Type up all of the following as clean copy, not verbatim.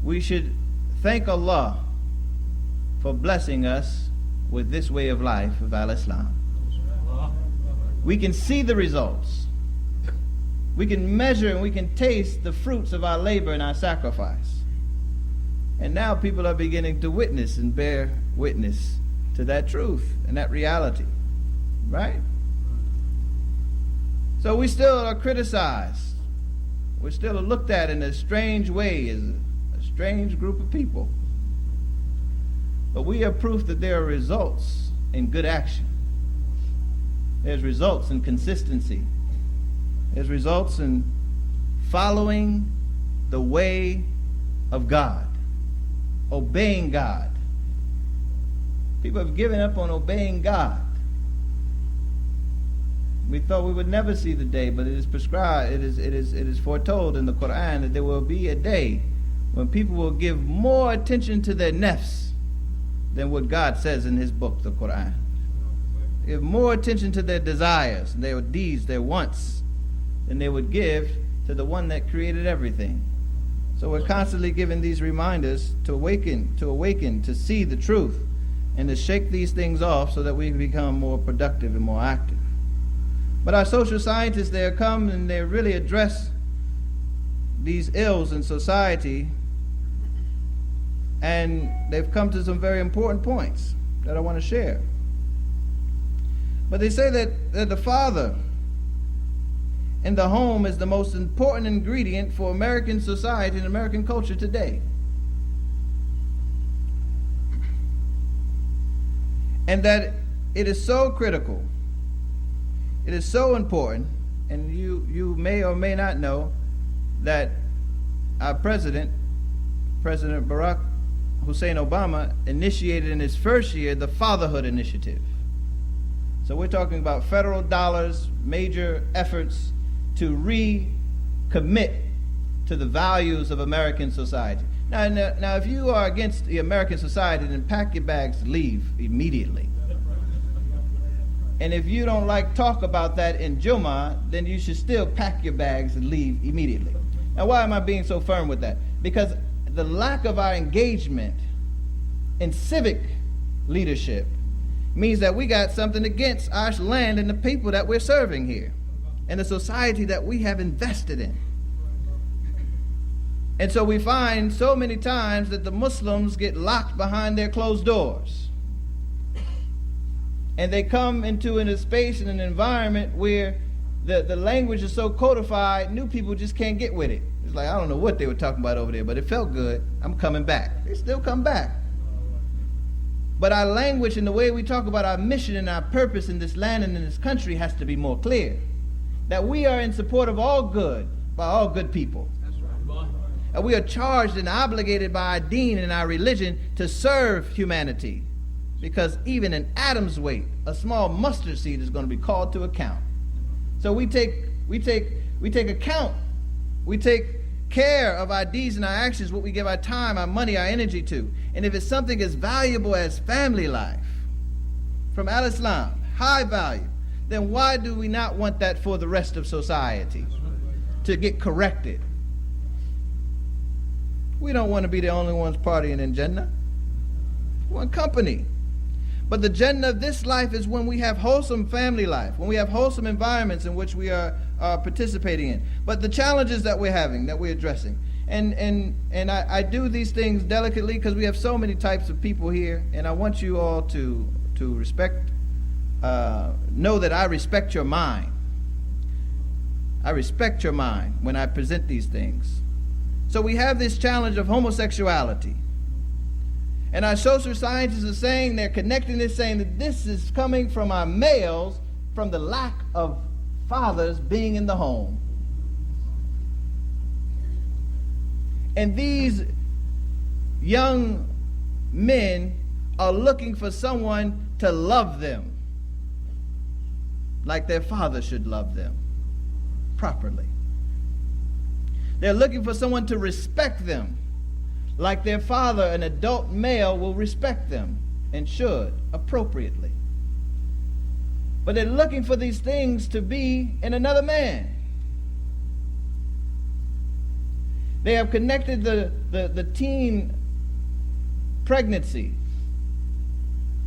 we should thank Allah for blessing us with this way of life of Al-Islam. We can see the results. We can measure and we can taste the fruits of our labor and our sacrifice. And now people are beginning to witness and bear witness to that truth and that reality. Right? So we still are criticized. We're still looked at in a strange way as a strange group of people. But we are proof that there are results in good action. There's results in consistency. There's results in following the way of God, obeying God. People have given up on obeying God. We thought we would never see the day, but it is prescribed, it is foretold in the Quran that there will be a day when people will give more attention to their nafs than what God says in his book, the Quran. Give more attention to their desires, their deeds, their wants, than they would give to the one that created everything. So we're constantly giving these reminders to awaken, to see the truth, and to shake these things off so that we can become more productive and more active. But our social scientists, they come and they really address these ills in society, and they've come to some very important points that I want to share. But they say that the father in the home is the most important ingredient for American society and American culture today. And that it is so critical, it is so important, and you may or may not know that our President Barack Hussein Obama, initiated in his first year the Fatherhood initiative. So we're talking about federal dollars, major efforts to recommit to the values of American society. Now, if you are against the American society, then pack your bags to leave immediately. And if you don't like talk about that in Jummah, then you should still pack your bags and leave immediately. Now, why am I being so firm with that? Because the lack of our engagement in civic leadership means that we got something against our land and the people that we're serving here and the society that we have invested in. And so we find so many times that the Muslims get locked behind their closed doors. And they come into a space and an environment where the language is so codified, new people just can't get with it. It's like, I don't know what they were talking about over there, but it felt good. I'm coming back. They still come back. But our language and the way we talk about our mission and our purpose in this land and in this country has to be more clear. That we are in support of all good, by all good people. That's right. And we are charged and obligated by our deen and our religion to serve humanity. Because even an atom's weight, a small mustard seed, is going to be called to account. So we take account. We take care of our deeds and our actions, what we give our time, our money, our energy to. And if it's something as valuable as family life, from Al-Islam, high value, then why do we not want that for the rest of society to get corrected? We don't want to be the only ones partying in Jannah. We want company. But the Jannah of this life is when we have wholesome family life, when we have wholesome environments in which we are participating in. But the challenges that we're having, that we're addressing. And I do these things delicately because we have so many types of people here, and I want you all to respect, know that I respect your mind. I respect your mind when I present these things. So we have this challenge of homosexuality. And our social scientists are saying, they're connecting this, saying that this is coming from our males, from the lack of fathers being in the home. And these young men are looking for someone to love them like their father should love them properly. They're looking for someone to respect them like their father, an adult male, will respect them and should appropriately. But they're looking for these things to be in another man. They have connected the teen pregnancy,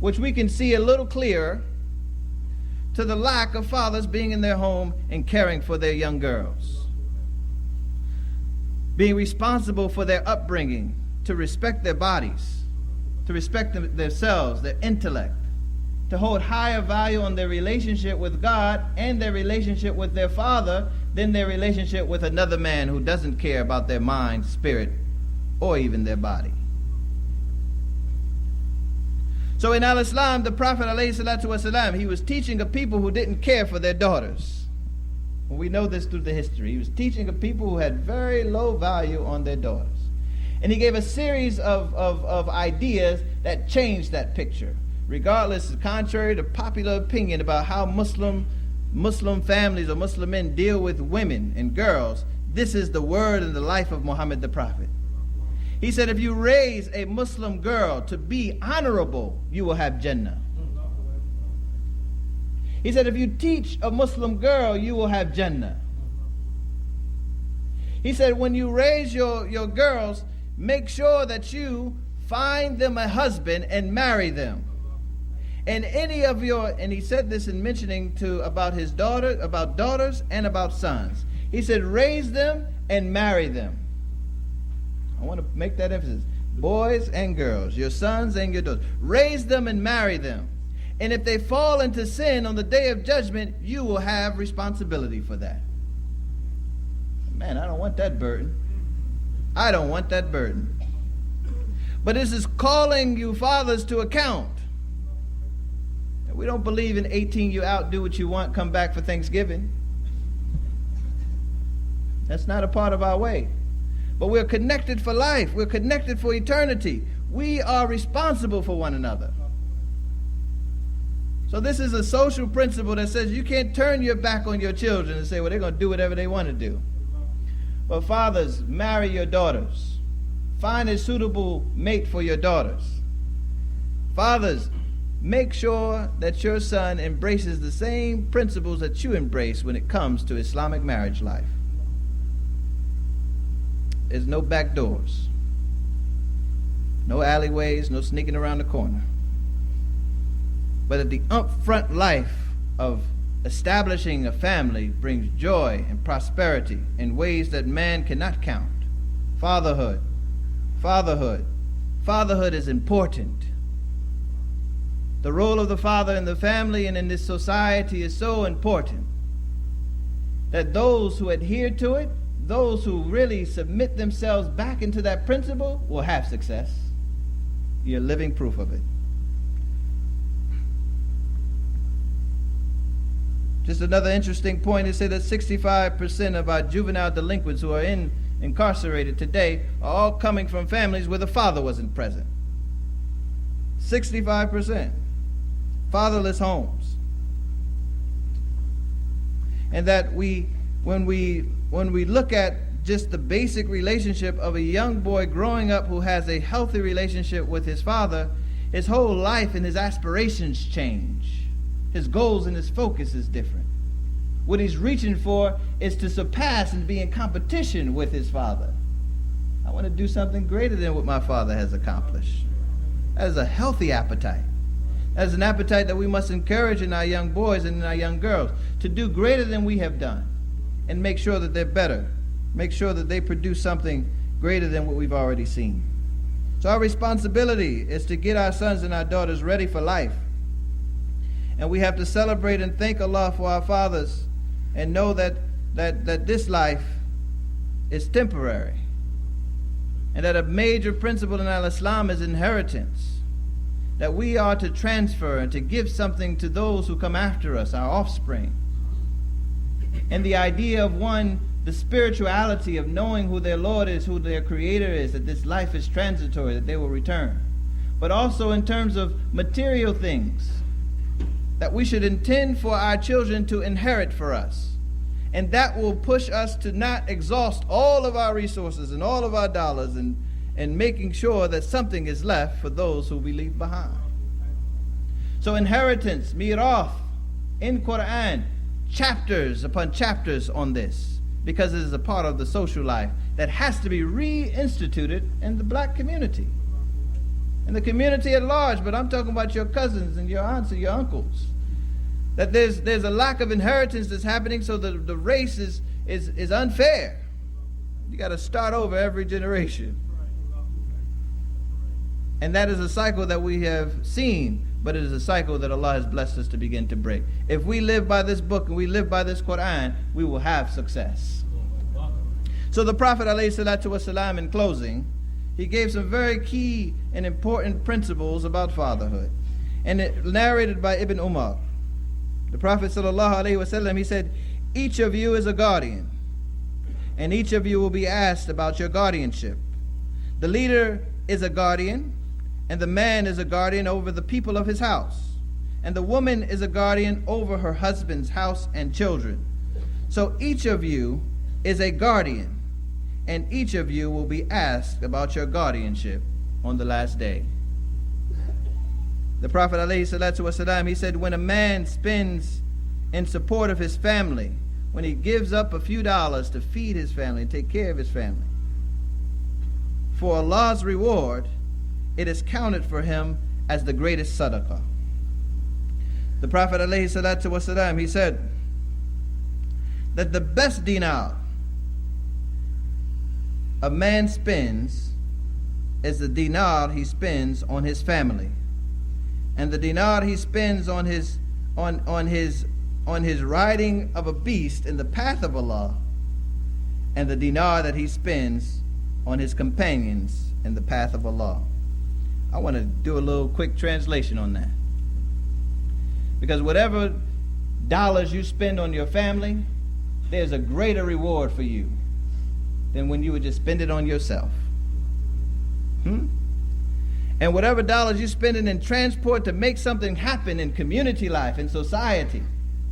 which we can see a little clearer, to the lack of fathers being in their home and caring for their young girls, being responsible for their upbringing, to respect their bodies, to respect themselves, their intellect, to hold higher value on their relationship with God and their relationship with their father than their relationship with another man who doesn't care about their mind, spirit, or even their body. So in Al-Islam, the Prophet ﷺ, he was teaching a people who didn't care for their daughters. Well, we know this through the history. He was teaching a people who had very low value on their daughters. And he gave a series of ideas that changed that picture, regardless, contrary to popular opinion about how Muslim families or Muslim men deal with women and girls. This is the word and the life of Muhammad the Prophet. He said, if you raise a Muslim girl to be honorable, you will have Jannah. He said, if you teach a Muslim girl, you will have Jannah. He said, when you raise your girls, make sure that you find them a husband and marry them. And and he said this in mentioning about daughters and about sons. He said, raise them and marry them. I want to make that emphasis. Boys and girls, your sons and your daughters. Raise them and marry them. And if they fall into sin on the day of judgment, you will have responsibility for that. Man, I don't want that burden. I don't want that burden. But this is calling you fathers to account. We don't believe in 18 you out, do what you want, come back for Thanksgiving. That's not a part of our way. But we're connected for life. We're connected for eternity. We are responsible for one another. So this is a social principle that says you can't turn your back on your children and say, well, they're going to do whatever they want to do. But fathers, marry your daughters. Find a suitable mate for your daughters. Fathers, make sure that your son embraces the same principles that you embrace when it comes to Islamic marriage life. There's no back doors, no alleyways, no sneaking around the corner. But at the upfront life of establishing a family brings joy and prosperity in ways that man cannot count. Fatherhood is important. The role of the father in the family and in this society is so important that those who adhere to it, those who really submit themselves back into that principle, will have success. You're living proof of it. Just another interesting point is that 65% of our juvenile delinquents who are incarcerated today are all coming from families where the father wasn't present. 65%. Fatherless homes. And that when we look at just the basic relationship of a young boy growing up who has a healthy relationship with his father, his whole life and his aspirations change. His goals and his focus is different. What he's reaching for is to surpass and be in competition with his father. I want to do something greater than what my father has accomplished. That is a healthy appetite. That is an appetite that we must encourage in our young boys and in our young girls to do greater than we have done and make sure that they're better. Make sure that they produce something greater than what we've already seen. So our responsibility is to get our sons and our daughters ready for life. And we have to celebrate and thank Allah for our fathers and know that this life is temporary. And that a major principle in Al-Islam is inheritance. That we are to transfer and to give something to those who come after us, our offspring. And the idea of the spirituality of knowing who their Lord is, who their Creator is, that this life is transitory, that they will return. But also in terms of material things, that we should intend for our children to inherit for us. And that will push us to not exhaust all of our resources and all of our dollars and making sure that something is left for those who we leave behind. So inheritance, mirath, in Quran, chapters upon chapters on this. because it is a part of the social life that has to be reinstituted in the black community and the community at large. But I'm talking about your cousins and your aunts and your uncles. That there's a lack of inheritance that's happening, so the race is unfair. You got to start over every generation. And that is a cycle that we have seen, but it is a cycle that Allah has blessed us to begin to break. If we live by this book and we live by this Quran, we will have success. So the Prophet ﷺ, in closing, he gave some very key and important principles about fatherhood. And it narrated by Ibn Umar. The Prophet ﷺ, he said, each of you is a guardian, and each of you will be asked about your guardianship. The leader is a guardian, and the man is a guardian over the people of his house, and the woman is a guardian over her husband's house and children. So each of you is a guardian, and each of you will be asked about your guardianship on the last day. The Prophet ﷺ, he said, when a man spends in support of his family, when he gives up a few dollars to feed his family and take care of his family, for Allah's reward, it is counted for him as the greatest sadaqah. The Prophet ﷺ, he said that the best dinar a man spends is the dinar he spends on his family, and the dinar he spends on his riding of a beast in the path of Allah, and the dinar that he spends on his companions in the path of Allah. I want to do a little quick translation on that, because whatever dollars you spend on your family, there's a greater reward for you than when you would just spend it on yourself. And whatever dollars you spend in transport to make something happen in community life, in society,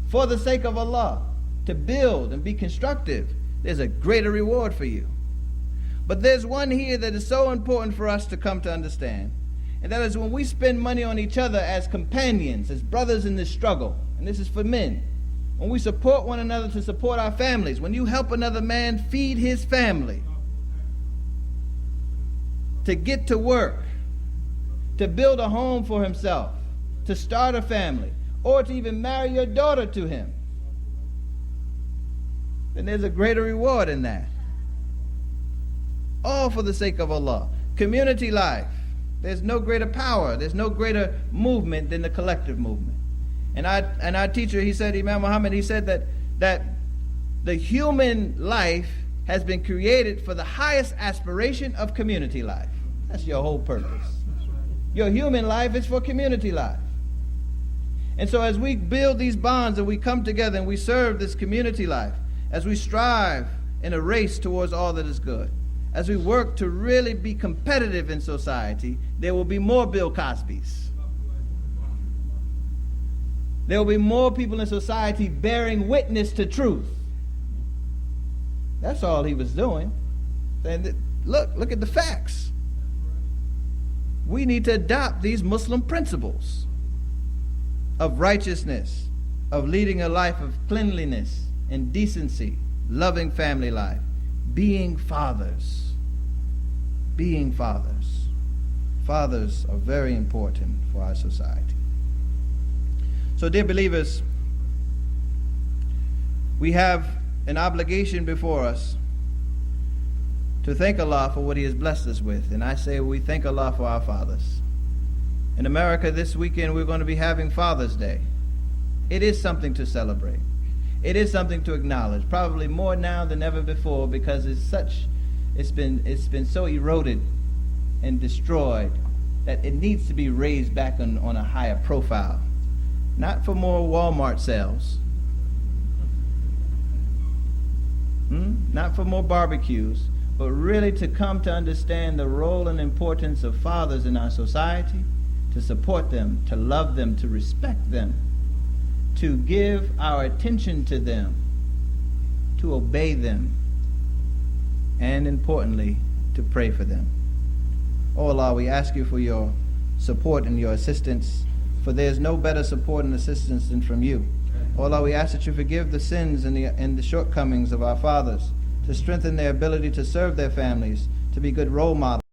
for the sake of Allah, to build and be constructive, there's a greater reward for you. But there's one here that is so important for us to come to understand, and that is when we spend money on each other as companions, as brothers in this struggle, and this is for men, when we support one another to support our families, when you help another man feed his family, to get to work, to build a home for himself, to start a family, or to even marry your daughter to him, then there's a greater reward in that. All for the sake of Allah. Community life, there's no greater power, there's no greater movement than the collective movement. And our teacher, he said, Imam Muhammad, he said that the human life has been created for the highest aspiration of community life. That's your whole purpose. Your human life is for community life. And so as we build these bonds and we come together and we serve this community life, as we strive in a race towards all that is good, as we work to really be competitive in society, there will be more Bill Cosbys. There will be more people in society bearing witness to truth. That's all he was doing. And look at the facts. We need to adopt these Muslim principles of righteousness, of leading a life of cleanliness and decency, loving family life, being fathers. Being fathers. Fathers are very important for our society. So, dear believers, we have an obligation before us to thank Allah for what He has blessed us with. And I say we thank Allah for our fathers. In America this weekend we're going to be having Father's Day. It is something to celebrate. It is something to acknowledge, probably more now than ever before, because it's been so eroded and destroyed that it needs to be raised back on a higher profile. Not for more Walmart sales. Not for more barbecues, but really to come to understand the role and importance of fathers in our society, to support them, to love them, to respect them, to give our attention to them, to obey them, and importantly, to pray for them. Oh Allah, we ask you for your support and your assistance, for there is no better support and assistance than from you. O Allah, we ask that you forgive the sins and the shortcomings of our fathers, to strengthen their ability to serve their families, to be good role models.